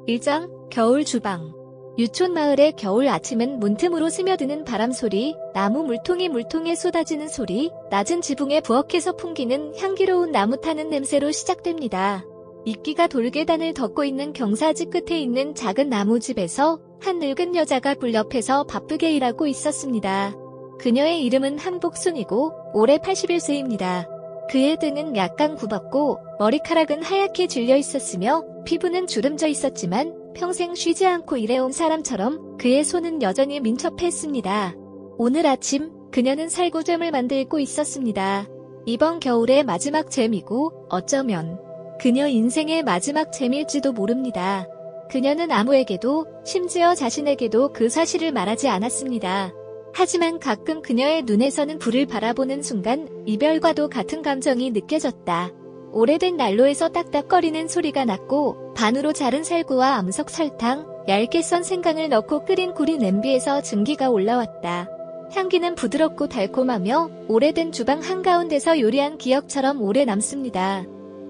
1장 겨울 주방. 유촌 마을의 겨울 아침은 문틈으로 스며드는 바람소리, 나무 물통이 물통에 쏟아지는 소리, 낮은 지붕에 부엌에서 풍기는 향기로운 나무 타는 냄새로 시작됩니다. 이끼가 돌계단을 덮고 있는 경사지 끝에 있는 작은 나무집에서 한 늙은 여자가 불 옆에서 바쁘게 일하고 있었습니다. 그녀의 이름은 한복순이고 올해 81세입니다. 그의 등은 약간 굽었고 머리카락은 하얗게 질려 있었으며 피부는 주름져 있었지만 평생 쉬지 않고 일해온 사람처럼 그의 손은 여전히 민첩했습니다. 오늘 아침 그녀는 살구잼을 만들고 있었습니다. 이번 겨울의 마지막 잼이고 어쩌면 그녀 인생의 마지막 잼일지도 모릅니다. 그녀는 아무에게도 심지어 자신에게도 그 사실을 말하지 않았습니다. 하지만 가끔 그녀의 눈에서는 불을 바라보는 순간 이별과도 같은 감정이 느껴졌다. 오래된 난로에서 딱딱거리는 소리가 났고 반으로 자른 살구와 암석 설탕, 얇게 썬 생강을 넣고 끓인 굴이 냄비에서 증기가 올라왔다. 향기는 부드럽고 달콤하며 오래된 주방 한가운데서 요리한 기억처럼 오래 남습니다.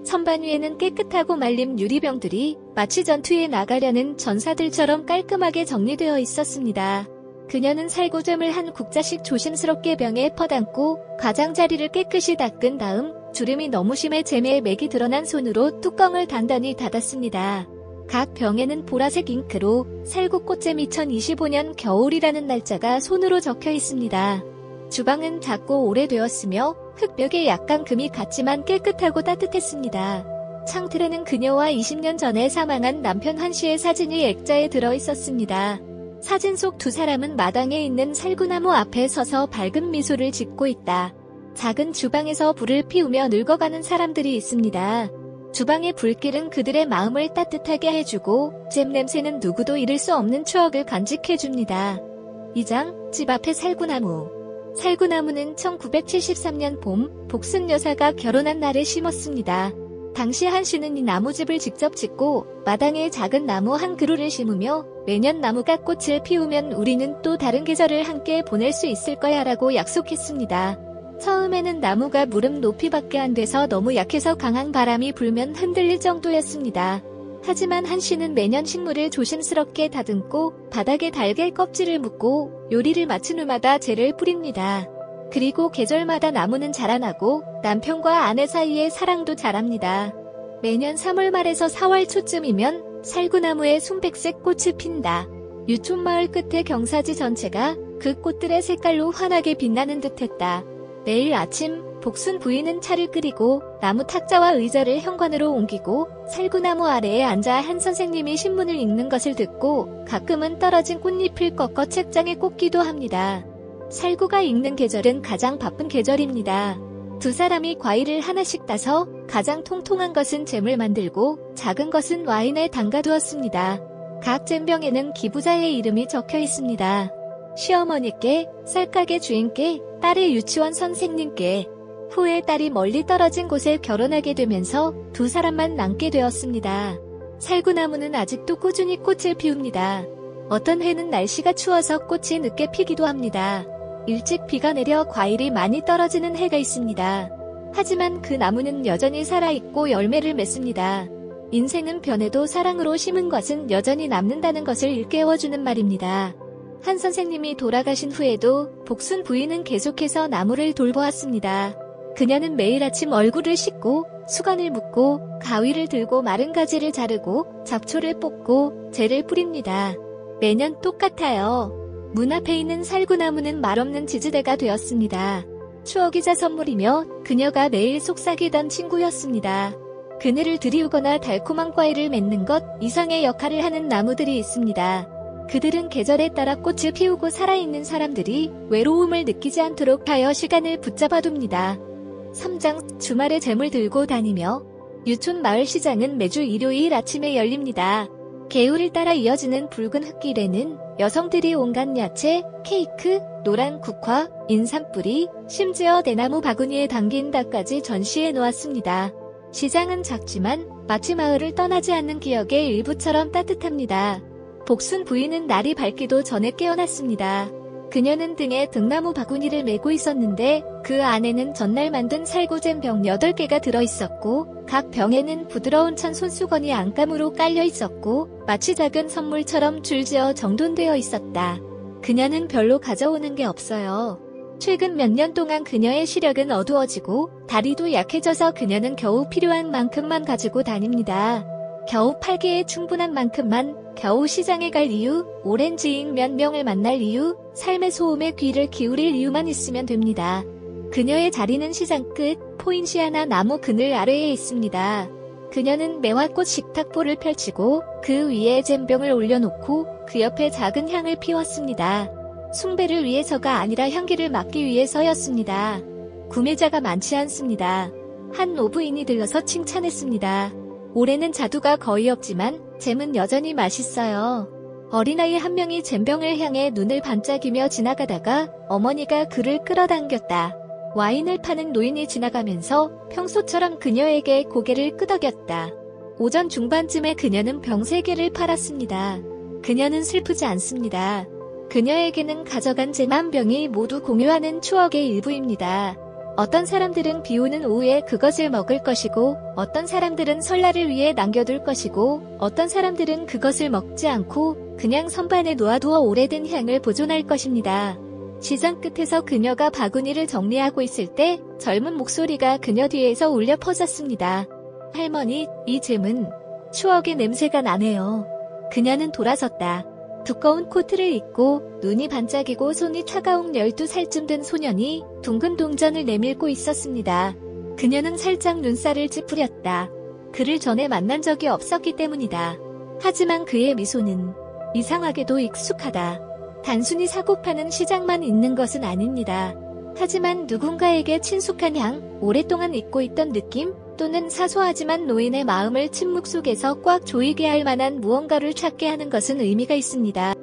선반 위에는 깨끗하고 말린 유리병들이 마치 전투에 나가려는 전사들처럼 깔끔하게 정리되어 있었습니다. 그녀는 살구잼을 한 국자씩 조심스럽게 병에 퍼담고 가장자리를 깨끗이 닦은 다음 주름이 너무 심해 잼에 맥이 드러난 손으로 뚜껑을 단단히 닫았습니다. 각 병에는 보라색 잉크로 살구꽃잼 2025년 겨울이라는 날짜가 손으로 적혀 있습니다. 주방은 작고 오래되었으며 흙벽에 약간 금이 갔지만 깨끗하고 따뜻했습니다. 창틀에는 그녀와 20년 전에 사망한 남편 한씨의 사진이 액자에 들어 있었습니다. 사진 속 두 사람은 마당에 있는 살구나무 앞에 서서 밝은 미소를 짓고 있다. 작은 주방에서 불을 피우며 늙어가는 사람들이 있습니다. 주방의 불길은 그들의 마음을 따뜻하게 해주고 잼 냄새는 누구도 잃을 수 없는 추억을 간직해줍니다. 2장 집 앞의 살구나무. 살구나무는 1973년 봄 복순 여사가 결혼한 날에 심었습니다. 당시 한씨는 이 나무집을 직접 짓고 마당에 작은 나무 한 그루를 심으며 매년 나무가 꽃을 피우면 우리는 또 다른 계절을 함께 보낼 수 있을 거야 라고 약속했습니다. 처음에는 나무가 무릎 높이밖에 안 돼서 너무 약해서 강한 바람이 불면 흔들릴 정도였습니다. 하지만 한씨는 매년 식물을 조심스럽게 다듬고 바닥에 달걀 껍질을 묻고 요리를 마친 후마다 재를 뿌립니다. 그리고 계절마다 나무는 자라나고 남편과 아내 사이의 사랑도 자랍니다. 매년 3월 말에서 4월 초쯤이면 살구나무에 순백색 꽃이 핀다. 유촌 마을 끝의 경사지 전체가 그 꽃들의 색깔로 환하게 빛나는 듯했다. 매일 아침 복순 부인은 차를 끓이고 나무 탁자와 의자를 현관으로 옮기고 살구나무 아래에 앉아 한 선생님이 신문을 읽는 것을 듣고 가끔은 떨어진 꽃잎을 꺾어 책장에 꽂기도 합니다. 살구가 익는 계절은 가장 바쁜 계절입니다. 두 사람이 과일을 하나씩 따서 가장 통통한 것은 잼을 만들고 작은 것은 와인에 담가두었습니다. 각 잼병에는 기부자의 이름이 적혀 있습니다. 시어머니께, 쌀가게 주인께, 딸의 유치원 선생님께. 후에 딸이 멀리 떨어진 곳에 결혼하게 되면서 두 사람만 남게 되었습니다. 살구나무는 아직도 꾸준히 꽃을 피웁니다. 어떤 해는 날씨가 추워서 꽃이 늦게 피기도 합니다. 일찍 비가 내려 과일이 많이 떨어지는 해가 있습니다. 하지만 그 나무는 여전히 살아있고 열매를 맺습니다. 인생은 변해도 사랑으로 심은 것은 여전히 남는다는 것을 일깨워주는 말입니다. 한 선생님이 돌아가신 후에도 복순 부인은 계속해서 나무를 돌보았습니다. 그녀는 매일 아침 얼굴을 씻고 수건을 묶고 가위를 들고 마른 가지를 자르고 잡초를 뽑고 재를 뿌립니다. 매년 똑같아요. 문 앞에 있는 살구나무는 말없는 지지대가 되었습니다. 추억이자 선물이며 그녀가 매일 속삭이던 친구였습니다. 그늘을 들이우거나 달콤한 과일을 맺는 것 이상의 역할을 하는 나무들이 있습니다. 그들은 계절에 따라 꽃을 피우고 살아있는 사람들이 외로움을 느끼지 않도록 하여 시간을 붙잡아둡니다. 3장 주말에 잼을 들고 다니며. 유촌 마을 시장은 매주 일요일 아침에 열립니다. 개울을 따라 이어지는 붉은 흙길에는 여성들이 온갖 야채, 케이크, 노란 국화, 인삼뿌리, 심지어 대나무 바구니에 담긴 닭까지 전시해 놓았습니다. 시장은 작지만 마치 마을을 떠나지 않는 기억의 일부처럼 따뜻합니다. 복순 부인은 날이 밝기도 전에 깨어났습니다. 그녀는 등에 등나무 바구니를 메고 있었는데 그 안에는 전날 만든 살구잼 병 8개가 들어있었고 각 병에는 부드러운 천 손수건이 안감으로 깔려 있었고 마치 작은 선물처럼 줄지어 정돈되어 있었다. 그녀는 별로 가져오는 게 없어요. 최근 몇 년 동안 그녀의 시력은 어두워지고 다리도 약해져서 그녀는 겨우 필요한 만큼만 가지고 다닙니다. 겨우 팔기에 충분한 만큼만, 겨우 시장에 갈 이유, 오랜 지인 몇 명을 만날 이유, 삶의 소음에 귀를 기울일 이유만 있으면 됩니다. 그녀의 자리는 시장 끝, 포인시아나 나무 그늘 아래에 있습니다. 그녀는 매화꽃 식탁보를 펼치고 그 위에 잼병을 올려놓고 그 옆에 작은 향을 피웠습니다. 숭배를 위해서가 아니라 향기를 맡기 위해서였습니다. 구매자가 많지 않습니다. 한 노부인이 들러서 칭찬했습니다. 올해는 자두가 거의 없지만 잼은 여전히 맛있어요. 어린아이 한 명이 잼병을 향해 눈을 반짝이며 지나가다가 어머니가 그를 끌어당겼다. 와인을 파는 노인이 지나가면서 평소처럼 그녀에게 고개를 끄덕였다. 오전 중반쯤에 그녀는 병 3개를 팔았습니다. 그녀는 슬프지 않습니다. 그녀에게는 가져간 잼 한 병이 모두 공유하는 추억의 일부입니다. 어떤 사람들은 비오는 오후에 그것을 먹을 것이고 어떤 사람들은 설날을 위해 남겨둘 것이고 어떤 사람들은 그것을 먹지 않고 그냥 선반에 놓아두어 오래된 향을 보존할 것입니다. 시장 끝에서 그녀가 바구니를 정리하고 있을 때 젊은 목소리가 그녀 뒤에서 울려 퍼졌습니다. 할머니, 이 잼은 추억의 냄새가 나네요. 그녀는 돌아섰다. 두꺼운 코트를 입고 눈이 반짝이고 손이 차가운 12살쯤 된 소년이 둥근 동전을 내밀고 있었습니다. 그녀는 살짝 눈살을 찌푸렸다. 그를 전에 만난 적이 없었기 때문이다. 하지만 그의 미소는 이상하게도 익숙하다. 단순히 사고 파는 시장만 있는 것은 아닙니다. 하지만 누군가에게 친숙한 향, 오랫동안 잊고 있던 느낌, 또는 사소하지만 노인의 마음을 침묵 속에서 꽉 조이게 할 만한 무언가를 찾게 하는 것은 의미가 있습니다.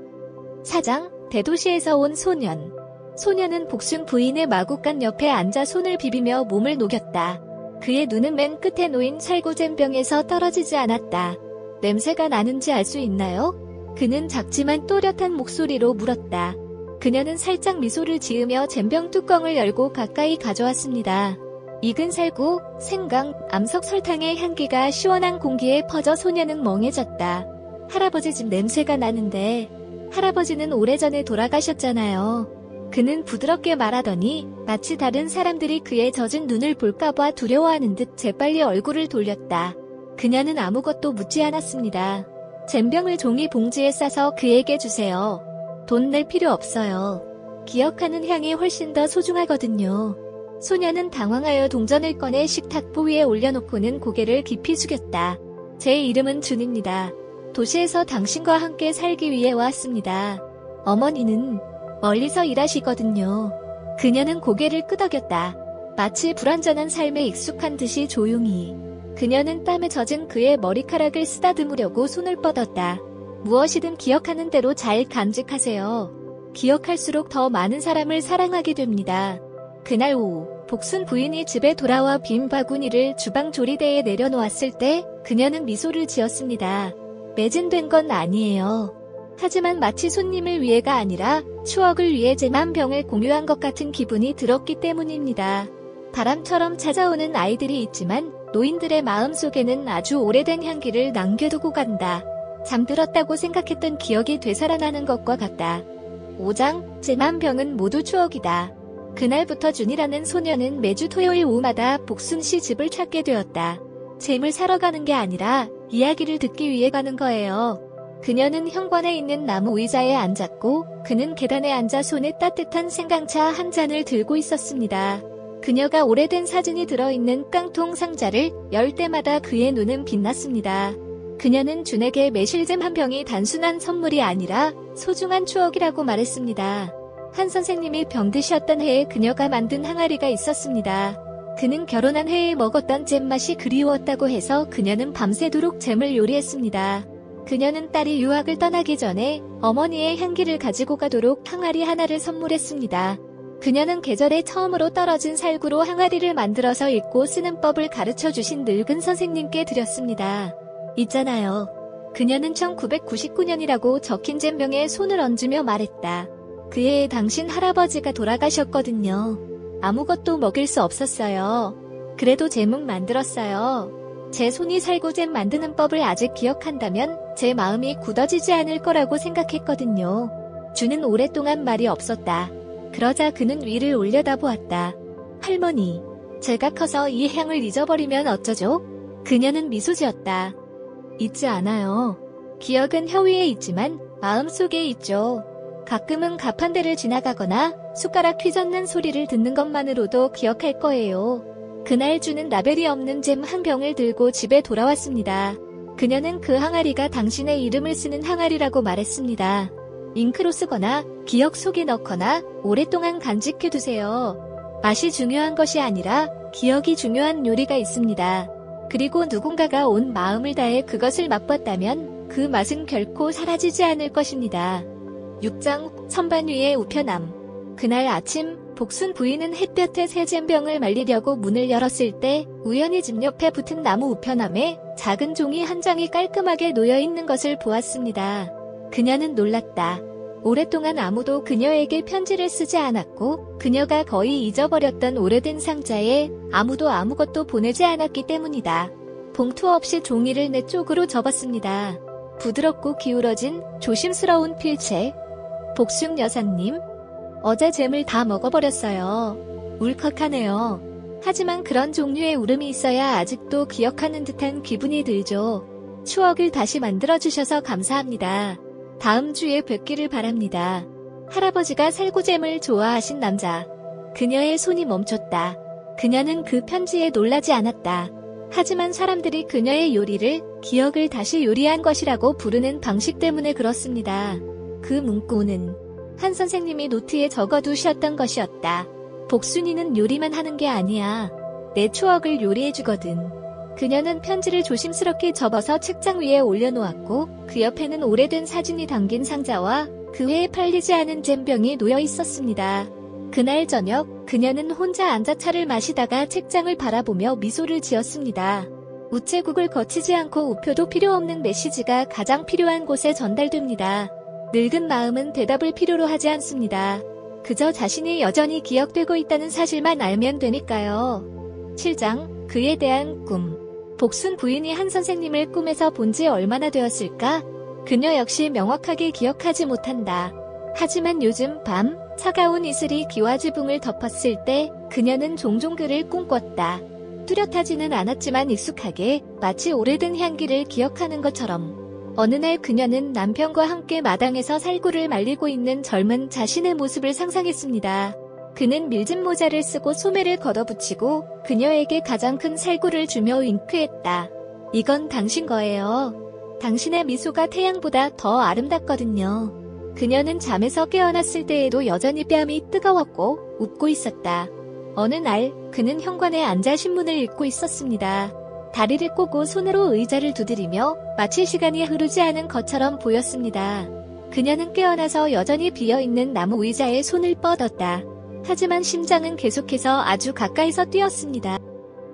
사장, 대도시에서 온 소년. 소년은 복순 부인의 마구간 옆에 앉아 손을 비비며 몸을 녹였다. 그의 눈은 맨 끝에 놓인 살구잼병에서 떨어지지 않았다. 냄새가 나는지 알 수 있나요? 그는 작지만 또렷한 목소리로 물었다. 그녀는 살짝 미소를 지으며 잼병 뚜껑을 열고 가까이 가져왔습니다. 익은 살구, 생강, 암석 설탕의 향기가 시원한 공기에 퍼져 소녀는 멍해졌다. 할아버지 집 냄새가 나는데 할아버지는 오래전에 돌아가셨잖아요. 그는 부드럽게 말하더니 마치 다른 사람들이 그의 젖은 눈을 볼까봐 두려워하는 듯 재빨리 얼굴을 돌렸다. 그녀는 아무것도 묻지 않았습니다. 잼병을 종이 봉지에 싸서 그에게 주세요. 돈 낼 필요 없어요. 기억하는 향이 훨씬 더 소중하거든요. 소녀는 당황하여 동전을 꺼내 식탁보 위에 올려놓고는 고개를 깊이 숙였다. 제 이름은 준입니다. 도시에서 당신과 함께 살기 위해 왔습니다. 어머니는 멀리서 일하시거든요. 그녀는 고개를 끄덕였다. 마치 불완전한 삶에 익숙한 듯이 조용히. 그녀는 땀에 젖은 그의 머리카락을 쓰다듬으려고 손을 뻗었다. 무엇이든 기억하는 대로 잘 간직하세요. 기억할수록 더 많은 사람을 사랑하게 됩니다. 그날 오후, 복순 부인이 집에 돌아와 빈 바구니를 주방 조리대에 내려놓았을 때 그녀는 미소를 지었습니다. 매진된 건 아니에요. 하지만 마치 손님을 위해가 아니라 추억을 위해 잼 한 병을 공유한 것 같은 기분이 들었기 때문입니다. 바람처럼 찾아오는 아이들이 있지만 노인들의 마음속에는 아주 오래된 향기를 남겨두고 간다. 잠들었다고 생각했던 기억이 되살아나는 것과 같다. 5장, 잼 한 병은 모두 추억이다. 그날부터 준이라는 소녀는 매주 토요일 오후마다 복순 씨 집을 찾게 되었다. 잼을 사러 가는 게 아니라 이야기를 듣기 위해 가는 거예요. 그녀는 현관에 있는 나무 의자에 앉았고 그는 계단에 앉아 손에 따뜻한 생강차 한 잔을 들고 있었습니다. 그녀가 오래된 사진이 들어있는 깡통 상자를 열 때마다 그의 눈은 빛났습니다. 그녀는 준에게 매실잼 한 병이 단순한 선물이 아니라 소중한 추억이라고 말했습니다. 한 선생님이 병드셨던 해에 그녀가 만든 항아리가 있었습니다. 그는 결혼한 해에 먹었던 잼 맛이 그리웠다고 해서 그녀는 밤새도록 잼을 요리했습니다. 그녀는 딸이 유학을 떠나기 전에 어머니의 향기를 가지고 가도록 항아리 하나를 선물했습니다. 그녀는 계절에 처음으로 떨어진 살구로 항아리를 만들어서 읽고 쓰는 법을 가르쳐 주신 늙은 선생님께 드렸습니다. 있잖아요. 그녀는 1999년이라고 적힌 잼병에 손을 얹으며 말했다. 그 해에 당신 할아버지가 돌아가셨거든요. 아무것도 먹일 수 없었어요. 그래도 잼은 만들었어요. 제 손이 살구잼 만드는 법을 아직 기억한다면 제 마음이 굳어지지 않을 거라고 생각했거든요. 주는 오랫동안 말이 없었다. 그러자 그는 위를 올려다보았다. 할머니, 제가 커서 이 향을 잊어버리면 어쩌죠? 그녀는 미소 지었다. 잊지 않아요. 기억은 혀 위에 있지만 마음속에 있죠. 가끔은 가판대를 지나가거나 숟가락 휘젓는 소리를 듣는 것만으로도 기억할 거예요. 그날 주는 라벨이 없는 잼 한 병을 들고 집에 돌아왔습니다. 그녀는 그 항아리가 당신의 이름을 쓰는 항아리라고 말했습니다. 잉크로 쓰거나 기억 속에 넣거나 오랫동안 간직해두세요. 맛이 중요한 것이 아니라 기억이 중요한 요리가 있습니다. 그리고 누군가가 온 마음을 다해 그것을 맛봤다면 그 맛은 결코 사라지지 않을 것입니다. 6장 선반 위의 우편함. 그날 아침 복순 부인은 햇볕에 새 잼병을 말리려고 문을 열었을 때 우연히 집 옆에 붙은 나무 우편함에 작은 종이 한 장이 깔끔하게 놓여있는 것을 보았습니다. 그녀는 놀랐다. 오랫동안 아무도 그녀에게 편지를 쓰지 않았고 그녀가 거의 잊어버렸던 오래된 상자에 아무도 아무것도 보내지 않았기 때문이다. 봉투 없이 종이를 네 쪽으로 접었습니다. 부드럽고 기울어진 조심스러운 필체. 복순 여사님, 어제 잼을 다 먹어버렸어요. 울컥하네요. 하지만 그런 종류의 울음이 있어야 아직도 기억하는 듯한 기분이 들죠. 추억을 다시 만들어주셔서 감사합니다. 다음 주에 뵙기를 바랍니다. 할아버지가 살구잼을 좋아하신 남자. 그녀의 손이 멈췄다. 그녀는 그 편지에 놀라지 않았다. 하지만 사람들이 그녀의 요리를 기억을 다시 요리한 것이라고 부르는 방식 때문에 그렇습니다. 그 문구는 한 선생님이 노트에 적어두셨던 것이었다. 복순이는 요리만 하는 게 아니야. 내 추억을 요리해주거든. 그녀는 편지를 조심스럽게 접어서 책장 위에 올려놓았고 그 옆에는 오래된 사진이 담긴 상자와 그 해에 팔리지 않은 잼병이 놓여 있었습니다. 그날 저녁 그녀는 혼자 앉아 차를 마시다가 책장을 바라보며 미소를 지었습니다. 우체국을 거치지 않고 우표도 필요 없는 메시지가 가장 필요한 곳에 전달됩니다. 늙은 마음은 대답을 필요로 하지 않습니다. 그저 자신이 여전히 기억되고 있다는 사실만 알면 되니까요. 7장 그에 대한 꿈. 복순 부인이 한 선생님을 꿈에서 본 지 얼마나 되었을까? 그녀 역시 명확하게 기억하지 못한다. 하지만 요즘 밤 차가운 이슬이 귀와 지붕을 덮었을 때 그녀는 종종 그를 꿈꿨다. 뚜렷하지는 않았지만 익숙하게 마치 오래된 향기를 기억하는 것처럼. 어느 날 그녀는 남편과 함께 마당에서 살구를 말리고 있는 젊은 자신의 모습을 상상했습니다. 그는 밀짚 모자를 쓰고 소매를 걷어붙이고 그녀에게 가장 큰 살구를 주며 윙크했다. 이건 당신 거예요. 당신의 미소가 태양보다 더 아름답거든요. 그녀는 잠에서 깨어났을 때에도 여전히 뺨이 뜨거웠고 웃고 있었다. 어느 날 그는 현관에 앉아 신문을 읽고 있었습니다. 다리를 꼬고 손으로 의자를 두드리며 마치 시간이 흐르지 않은 것처럼 보였습니다. 그녀는 깨어나서 여전히 비어있는 나무 의자에 손을 뻗었다. 하지만 심장은 계속해서 아주 가까이서 뛰었습니다.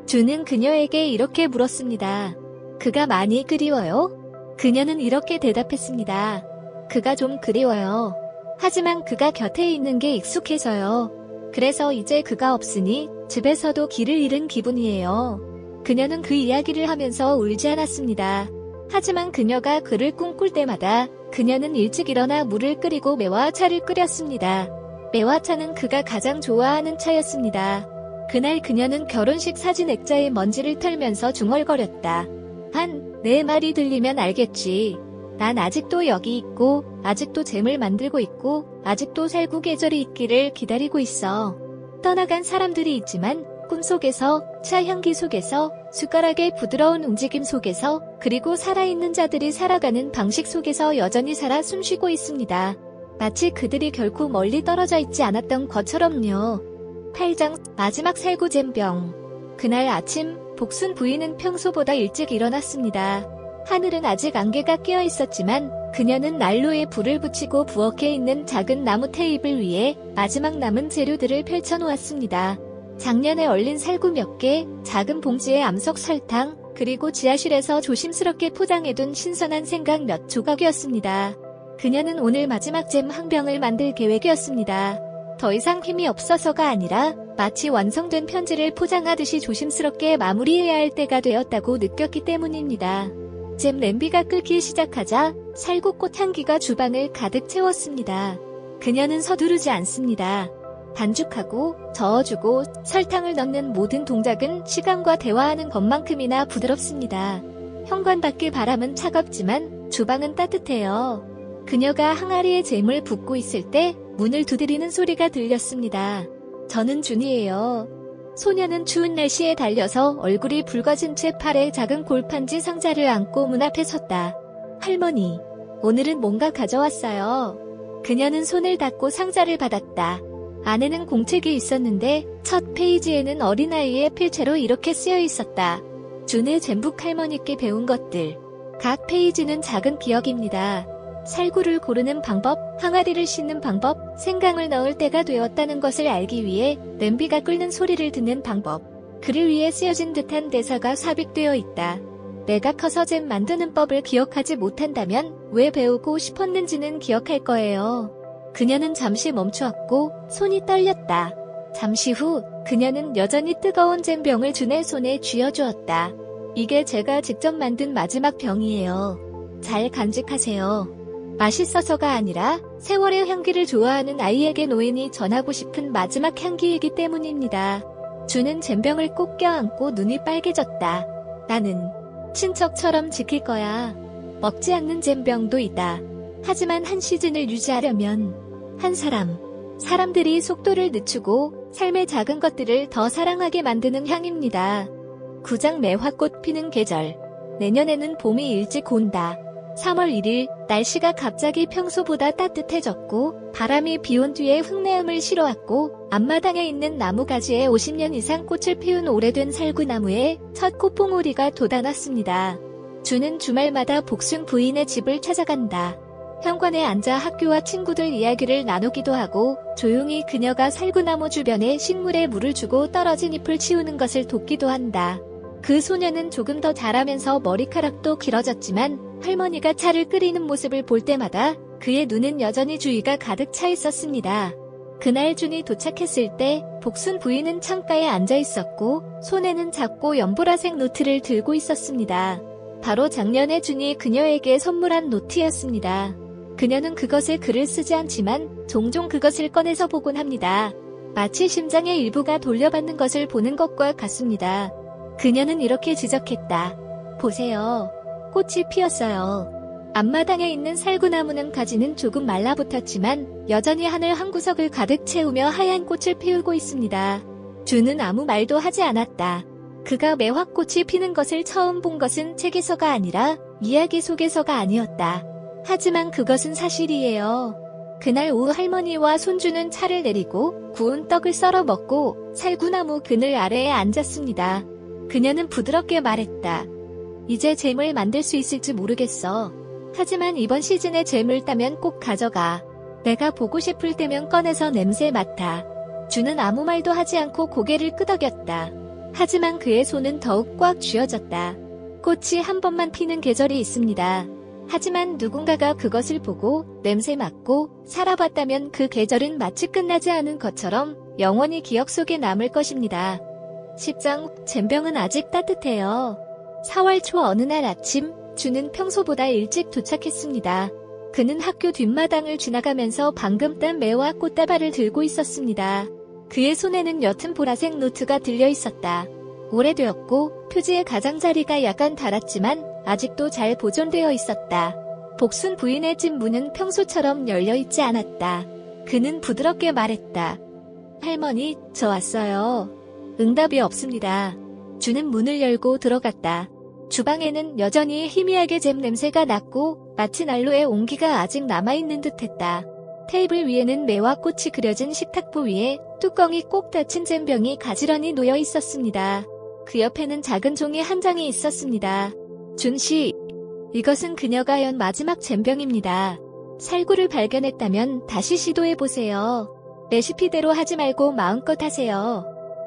주는 그녀에게 이렇게 물었습니다. 그가 많이 그리워요? 그녀는 이렇게 대답했습니다. 그가 좀 그리워요. 하지만 그가 곁에 있는 게 익숙해져요. 그래서 이제 그가 없으니 집에서도 길을 잃은 기분이에요. 그녀는 그 이야기를 하면서 울지 않았습니다. 하지만 그녀가 그를 꿈꿀 때마다 그녀는 일찍 일어나 물을 끓이고 매와 차를 끓였습니다. 매와 차는 그가 가장 좋아하는 차였습니다. 그날 그녀는 결혼식 사진 액자에 먼지를 털면서 중얼거렸다. 내 말이 들리면 알겠지. 난 아직도 여기 있고 아직도 잼을 만들고 있고 아직도 살구 계절이 있기를 기다리고 있어. 떠나간 사람들이 있지만 꿈속에서, 차 향기 속에서, 숟가락의 부드러운 움직임 속에서, 그리고 살아있는 자들이 살아가는 방식 속에서 여전히 살아 숨쉬고 있습니다. 마치 그들이 결코 멀리 떨어져 있지 않았던 것처럼요. 8장 마지막 살구잼병. 그날 아침 복순 부인은 평소보다 일찍 일어났습니다. 하늘은 아직 안개가 끼어 있었지만 그녀는 난로에 불을 붙이고 부엌에 있는 작은 나무 테이블 위에 마지막 남은 재료들을 펼쳐놓았습니다. 작년에 얼린 살구 몇 개, 작은 봉지에 암석 설탕, 그리고 지하실에서 조심스럽게 포장해둔 신선한 생강 몇 조각이었습니다. 그녀는 오늘 마지막 잼 한 병을 만들 계획이었습니다. 더 이상 힘이 없어서가 아니라 마치 완성된 편지를 포장하듯이 조심스럽게 마무리해야 할 때가 되었다고 느꼈기 때문입니다. 잼 냄비가 끓기 시작하자 살구꽃 향기가 주방을 가득 채웠습니다. 그녀는 서두르지 않습니다. 반죽하고 저어주고 설탕을 넣는 모든 동작은 시간과 대화하는 것만큼이나 부드럽습니다. 현관 밖의 바람은 차갑지만 주방은 따뜻해요. 그녀가 항아리에 잼을 붓고 있을 때 문을 두드리는 소리가 들렸습니다. 저는 준이에요. 소녀는 추운 날씨에 달려서 얼굴이 붉어진 채 팔에 작은 골판지 상자를 안고 문 앞에 섰다. 할머니, 오늘은 뭔가 가져왔어요. 그녀는 손을 닦고 상자를 받았다. 안에는 공책이 있었는데 첫 페이지에는 어린아이의 필체로 이렇게 쓰여 있었다. 준의 잼북 할머니께 배운 것들. 각 페이지는 작은 기억입니다. 살구를 고르는 방법, 항아리를 씻는 방법, 생강을 넣을 때가 되었다는 것을 알기 위해 냄비가 끓는 소리를 듣는 방법. 글을 위해 쓰여진 듯한 대사가 삽입되어 있다. 내가 커서 잼 만드는 법을 기억하지 못한다면 왜 배우고 싶었는지는 기억할 거예요. 그녀는 잠시 멈추었고 손이 떨렸다. 잠시 후 그녀는 여전히 뜨거운 잼병을 준의 손에 쥐어주었다. 이게 제가 직접 만든 마지막 병이에요. 잘 간직하세요. 맛있어서가 아니라 세월의 향기를 좋아하는 아이에게 노인이 전하고 싶은 마지막 향기이기 때문입니다. 준은 잼병을 꼭 껴안고 눈이 빨개졌다. 나는 친척처럼 지킬 거야. 먹지 않는 잼병도 있다. 하지만 한 시즌을 유지하려면 한 사람들이 속도를 늦추고 삶의 작은 것들을 더 사랑하게 만드는 향입니다. 9장 매화꽃 피는 계절. 내년에는 봄이 일찍 온다. 3월 1일 날씨가 갑자기 평소보다 따뜻해졌고 바람이 비온 뒤에 흙내음을 실어왔고 앞마당에 있는 나무가지에 50년 이상 꽃을 피운 오래된 살구나무에 첫 꽃봉오리가 돋아났습니다. 준은 주말마다 복순 부인의 집을 찾아간다. 현관에 앉아 학교와 친구들 이야기를 나누기도 하고 조용히 그녀가 살구나무 주변에 식물에 물을 주고 떨어진 잎을 치우는 것을 돕기도 한다. 그 소녀는 조금 더 자라면서 머리카락도 길어졌지만 할머니가 차를 끓이는 모습을 볼 때마다 그의 눈은 여전히 주의가 가득 차 있었습니다. 그날 준이 도착했을 때 복순 부인은 창가에 앉아 있었고 손에는 작고 연보라색 노트를 들고 있었습니다. 바로 작년에 준이 그녀에게 선물한 노트였습니다. 그녀는 그것에 글을 쓰지 않지만 종종 그것을 꺼내서 보곤 합니다. 마치 심장의 일부가 돌려받는 것을 보는 것과 같습니다. 그녀는 이렇게 지적했다. 보세요. 꽃이 피었어요. 앞마당에 있는 살구나무는 가지는 조금 말라붙었지만 여전히 하늘 한 구석을 가득 채우며 하얀 꽃을 피우고 있습니다. 준은 아무 말도 하지 않았다. 그가 매화꽃이 피는 것을 처음 본 것은 책에서가 아니라 이야기 속에서가 아니었다. 하지만 그것은 사실이에요. 그날 오후 할머니와 손주는 차를 내리고 구운 떡을 썰어 먹고 살구나무 그늘 아래에 앉았습니다. 그녀는 부드럽게 말했다. 이제 잼을 만들 수 있을지 모르겠어. 하지만 이번 시즌에 잼을 따면 꼭 가져가. 내가 보고 싶을 때면 꺼내서 냄새 맡아. 준은 아무 말도 하지 않고 고개를 끄덕였다. 하지만 그의 손은 더욱 꽉 쥐어졌다. 꽃이 한 번만 피는 계절이 있습니다. 하지만 누군가가 그것을 보고 냄새 맡고 살아봤다면 그 계절은 마치 끝나지 않은 것처럼 영원히 기억 속에 남을 것입니다. 10장 잼병은 아직 따뜻해요. 4월 초 어느 날 아침 준은 평소보다 일찍 도착했습니다. 그는 학교 뒷마당을 지나가면서 방금 딴 매화 꽃다발을 들고 있었습니다. 그의 손에는 옅은 보라색 노트가 들려 있었다. 오래되었고 표지의 가장자리가 약간 닳았지만 아직도 잘 보존되어 있었다. 복순 부인의 집 문은 평소처럼 열려있지 않았다. 그는 부드럽게 말했다. 할머니, 저 왔어요. 응답이 없습니다. 준은 문을 열고 들어갔다. 주방에는 여전히 희미하게 잼 냄새가 났고 마치 난로의 온기가 아직 남아있는 듯했다. 테이블 위에는 매화꽃이 그려진 식탁보 위에 뚜껑이 꼭 닫힌 잼병이 가지런히 놓여 있었습니다. 그 옆에는 작은 종이 한 장이 있었습니다. 준 씨, 이것은 그녀가 연 마지막 잼병입니다. 살구를 발견했다면 다시 시도해보세요. 레시피대로 하지 말고 마음껏 하세요.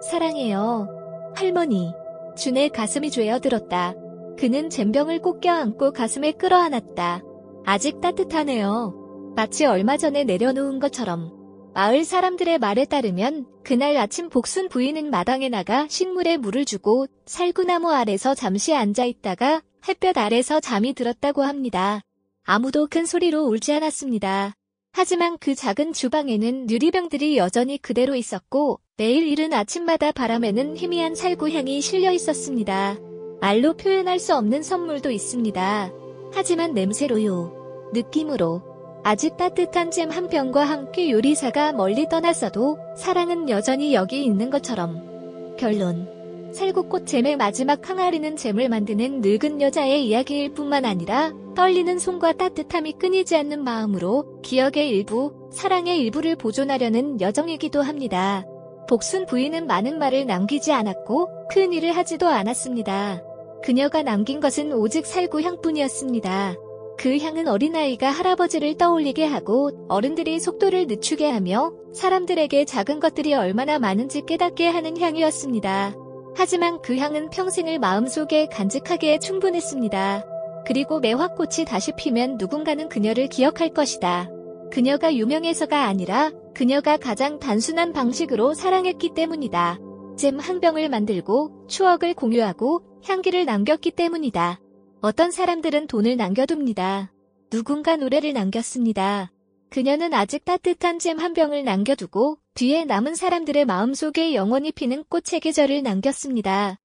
사랑해요. 할머니. 준의 가슴이 죄어들었다. 그는 잼병을 꼭 껴안고 가슴에 끌어안았다. 아직 따뜻하네요. 마치 얼마 전에 내려놓은 것처럼. 마을 사람들의 말에 따르면 그날 아침 복순 부인은 마당에 나가 식물에 물을 주고 살구나무 아래서 잠시 앉아 있다가 햇볕 아래서 잠이 들었다고 합니다. 아무도 큰 소리로 울지 않았습니다. 하지만 그 작은 주방에는 유리병들이 여전히 그대로 있었고 매일 이른 아침마다 바람에는 희미한 살구향이 실려 있었습니다. 말로 표현할 수 없는 선물도 있습니다. 하지만 냄새로요. 느낌으로. 아직 따뜻한 잼 한 병과 함께 요리사가 멀리 떠났어도 사랑은 여전히 여기 있는 것처럼. 결론. 살구꽃 잼의 마지막 항아리는 잼을 만드는 늙은 여자의 이야기일 뿐만 아니라 떨리는 손과 따뜻함이 끊이지 않는 마음으로 기억의 일부, 사랑의 일부를 보존하려는 여정이기도 합니다. 복순 부인은 많은 말을 남기지 않았고 큰 일을 하지도 않았습니다. 그녀가 남긴 것은 오직 살구향뿐이었습니다. 그 향은 어린아이가 할아버지를 떠올리게 하고 어른들이 속도를 늦추게 하며 사람들에게 작은 것들이 얼마나 많은지 깨닫게 하는 향이었습니다. 하지만 그 향은 평생을 마음속에 간직하기에 충분했습니다. 그리고 매화꽃이 다시 피면 누군가는 그녀를 기억할 것이다. 그녀가 유명해서가 아니라 그녀가 가장 단순한 방식으로 사랑했기 때문이다. 잼 한 병을 만들고 추억을 공유하고 향기를 남겼기 때문이다. 어떤 사람들은 돈을 남겨둡니다. 누군가 노래를 남겼습니다. 그녀는 아직 따뜻한 잼 한 병을 남겨두고 뒤에 남은 사람들의 마음속에 영원히 피는 꽃의 계절을 남겼습니다.